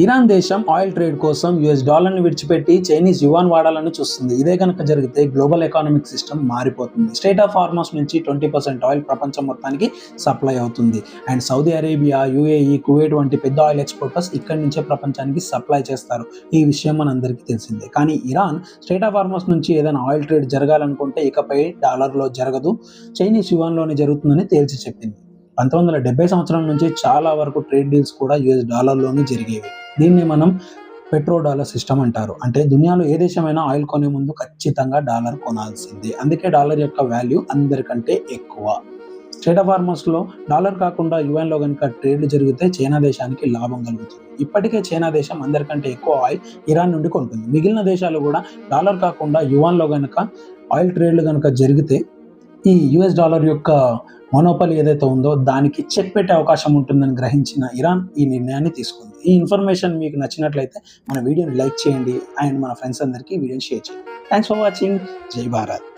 Iran దేశం oil trade కోసం US డాలర్ని విడిచిపెట్టి చైనీస్ యువాన్ వాడాలని చూస్తుంది. ఇదే కనుక జరిగితే గ్లోబల్ ఎకానమిక్ సిస్టమ్ మారిపోతుంది. స్టేట్ ఆఫ్ హార్మస్ నుంచి 20% ఆయిల్ ప్రపంచం మొత్తానికి సప్లై అవుతుంది. And Saudi Arabia, UAE, Kuwait వంటి పెద్ద ఆయిల్ ఎక్స్పోర్టర్స్ ఇక్కడి నుంచే ప్రపంచానికి సప్లై చేస్తారు. ఈ విషయం మనందరికీ తెలిసిందే. కానీ ఇరాన్ స్టేట్ ఆఫ్ హార్మస్ నుంచి ఏదైనా ఆయిల్ ట్రేడ్ జరగాలనుకుంటే ఇకపై డాలర్లో జరగదు, చైనీస్ యువాన్లోనే జరుగుతుందని తేల్చి చెప్పింది. 1970 సంవత్సరం నుంచి చాలా వరకు ట్రేడ్ డీల్స్ కూడా యుఎస్ డాలర్లోనే జరిగేవి. దీన్ని మనం పెట్రో డాలర్ సిస్టమ్ అంటారు. అంటే దునియాలో ఏ దేశమైనా ఆయిల్ కొనే ముందు ఖచ్చితంగా డాలర్ కొనాల్సిందే. అందుకే డాలర్ యొక్క వాల్యూ అందరికంటే ఎక్కువ. స్టేట్ ఆఫ్ హార్మస్లో డాలర్ కాకుండా యుఎన్లో కనుక ట్రేడ్ జరిగితే చైనా దేశానికి లాభం కలుగుతుంది. ఇప్పటికే చైనా దేశం అందరికంటే ఎక్కువ ఆయిల్ ఇరాన్ నుండి కొంటుంది. మిగిలిన దేశాలు కూడా డాలర్ కాకుండా యువాన్లో కనుక ఆయిల్ ట్రేడ్లు కనుక జరిగితే ఈ యుఎస్ డాలర్ యొక్క మోనోపలి ఏదైతే ఉందో దానికి చెక్ పెట్టే అవకాశం ఉంటుందని గ్రహించిన ఇరాన్ ఈ నిర్ణయాన్ని తీసుకుంది. ఈ ఇన్ఫర్మేషన్ మీకు నచ్చినట్లయితే మన వీడియోని లైక్ చేయండి అండ్ మన ఫ్రెండ్స్ అందరికీ వీడియోని షేర్ చేయండి. Thanks for watching. జై భారత్.